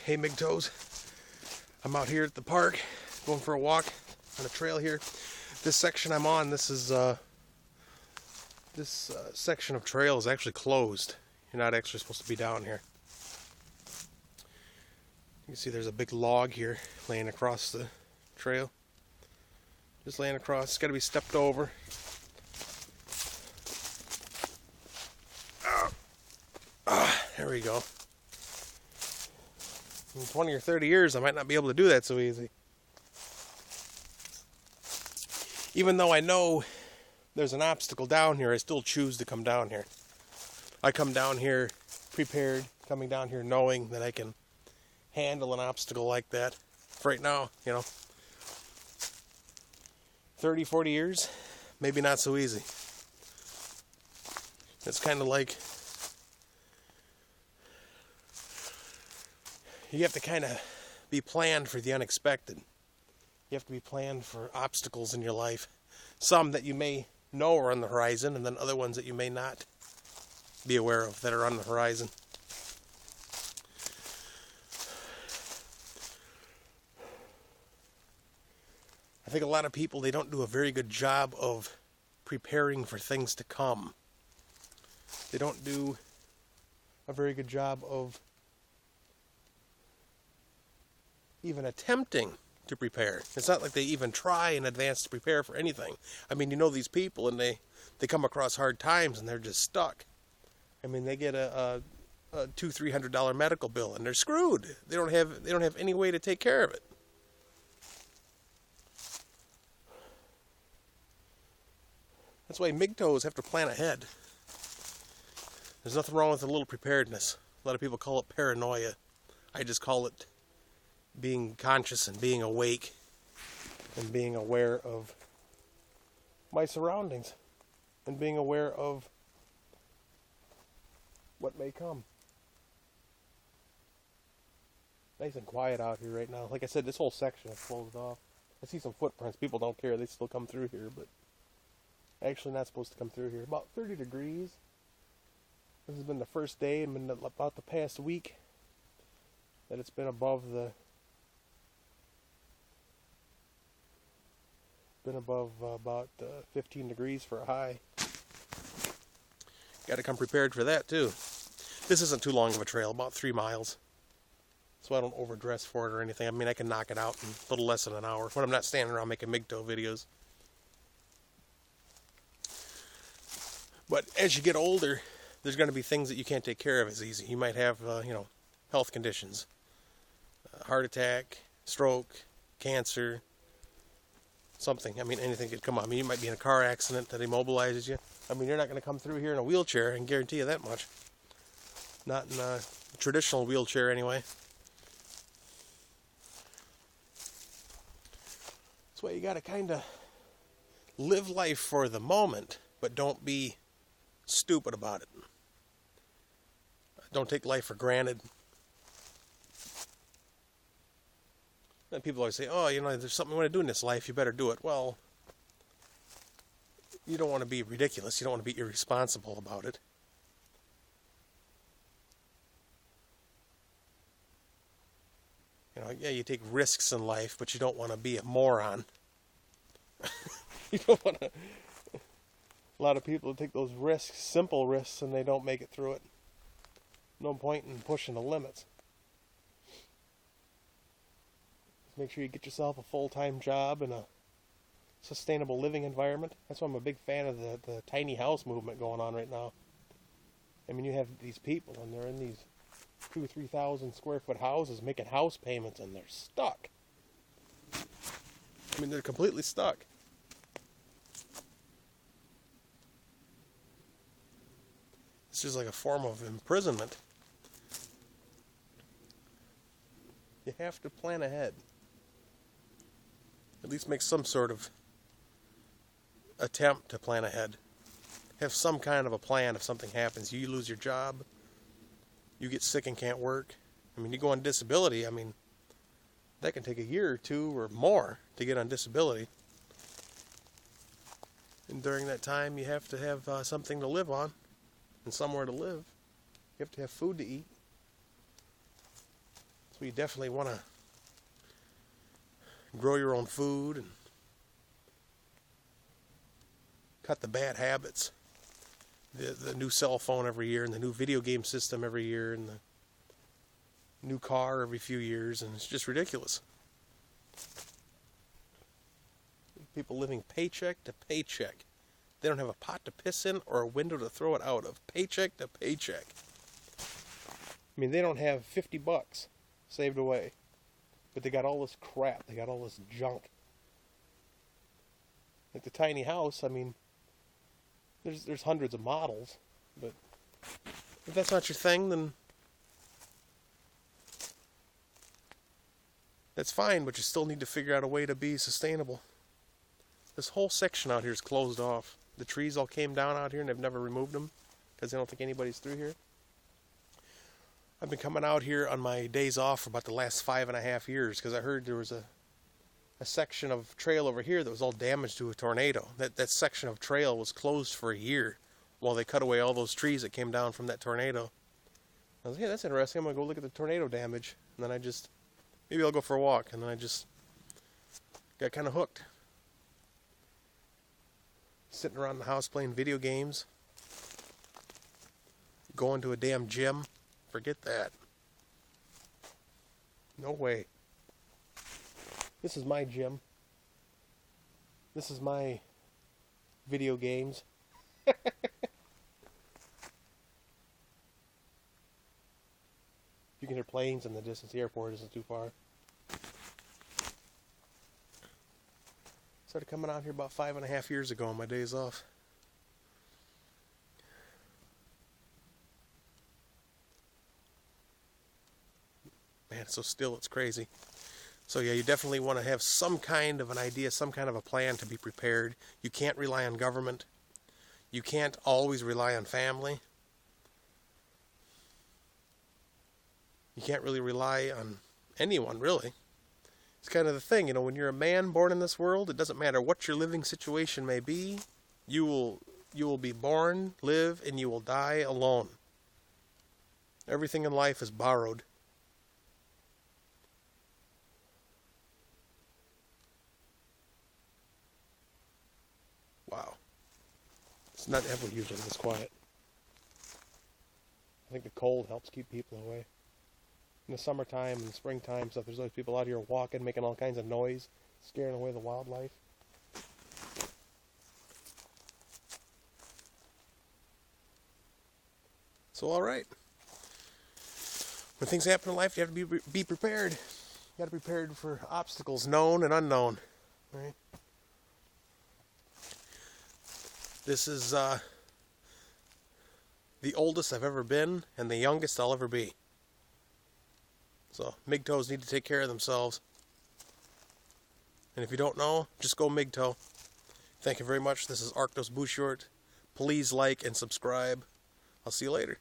Hey MGTOWs, I'm out here at the park going for a walk on a trail here. This section I'm on, this section of trail is actually closed. You're not actually supposed to be down here. You can see there's a big log here laying across the trail. Just laying across, it's got to be stepped over. There we go. In 20 or 30 years, I might not be able to do that so easy. Even though I know there's an obstacle down here, I still choose to come down here. I come down here prepared, coming down here knowing that I can handle an obstacle like that. For right now, 30, 40 years, maybe not so easy. It's kind of like you have to kind of be planned for the unexpected. You have to be planned for obstacles in your life. Some that you may know are on the horizon, and then other ones that you may not be aware of that are on the horizon. I think a lot of people, they don't do a very good job of preparing for things to come. They don't do a very good job of even attempting to prepare. It's not like they even try in advance to prepare for anything. I mean, these people, and they come across hard times and they're just stuck. I mean, they get a $200-300 medical bill and they're screwed. They don't have any way to take care of it. That's why MGTOWs have to plan ahead. There's nothing wrong with a little preparedness. A lot of people call it paranoia. I just call it being conscious and being awake and being aware of my surroundings and being aware of what may come. Nice and quiet out here right now. Like I said, this whole section is closed off. I see some footprints. People don't care. They still come through here, but actually not supposed to come through here. About 30 degrees. This has been the first day and been about the past week that it's been above about 15 degrees for a high. Got to come prepared for that too. This isn't too long of a trail, about 3 miles. So I don't overdress for it or anything. I mean, I can knock it out in a little less than an hour when I'm not standing around making MGTOW videos. But as you get older, there's going to be things that you can't take care of as easy. You might have, health conditions. Heart attack, stroke, cancer, something. I mean, anything could come up. I mean, you might be in a car accident that immobilizes you. I mean, you're not going to come through here in a wheelchair, I can guarantee you that much. Not in a traditional wheelchair, anyway. That's why you got to kind of live life for the moment, but don't be stupid about it. Don't take life for granted. And people always say, oh, there's something you want to do in this life, you better do it. Well, you don't want to be ridiculous. You don't want to be irresponsible about it. Yeah, you take risks in life, but you don't want to be a moron. You don't want to... A lot of people take those risks, simple risks, and they don't make it through it. No point in pushing the limits. Just make sure you get yourself a full-time job in a sustainable living environment. That's why I'm a big fan of the tiny house movement going on right now. I mean, you have these people, and they're in these 2,000 or 3,000 square foot houses making house payments, and they're stuck. I mean, they're completely stuck. It's just like a form of imprisonment. You have to plan ahead. At least make some sort of attempt to plan ahead. Have some kind of a plan if something happens. You lose your job. You get sick and can't work. I mean, you go on disability. I mean, that can take a year or two or more to get on disability. And during that time, you have to have something to live on. And somewhere to live. You have to have food to eat. So you definitely want to grow your own food and cut the bad habits. The new cell phone every year, and the new video game system every year, and the new car every few years, and it's just ridiculous. People living paycheck to paycheck. They don't have a pot to piss in or a window to throw it out of. Paycheck to paycheck. I mean, they don't have $50 saved away, but they got all this crap. They got all this junk. Like the tiny house, I mean, there's hundreds of models, but if that's not your thing, then that's fine, but you still need to figure out a way to be sustainable. This whole section out here is closed off. The trees all came down out here and they've never removed them because they don't think anybody's through here. I've been coming out here on my days off for about the last 5.5 years because I heard there was a section of trail over here that was all damaged to a tornado. That section of trail was closed for a year while they cut away all those trees that came down from that tornado. I was like, hey, that's interesting. I'm going to go look at the tornado damage. And then maybe I'll go for a walk. And then I just got kind of hooked. Sitting around the house playing video games. Going to a damn gym. Forget that. No way. This is my gym. This is my video games. You can hear planes in the distance. The airport isn't too far. Started coming out here about 5.5 years ago on my days off. Man, it's so still, it's crazy. So yeah, you definitely want to have some kind of an idea, some kind of a plan to be prepared. You can't rely on government. You can't always rely on family. You can't really rely on anyone, really. It's kind of the thing, you know, when you're a man born in this world, it doesn't matter what your living situation may be, you will be born, live, and you will die alone. Everything in life is borrowed. Wow. It's not ever usually this quiet. I think the cold helps keep people away. In the summertime and springtime stuff, there's always people out here walking, making all kinds of noise, scaring away the wildlife. So, all right. When things happen in life, you have to be prepared. You got to be prepared for obstacles, known and unknown. Right? This is the oldest I've ever been and the youngest I'll ever be. So, MGTOWs need to take care of themselves. And if you don't know, just go MGTOW. Thank you very much. This is Arctos Bouchard. Please like and subscribe. I'll see you later.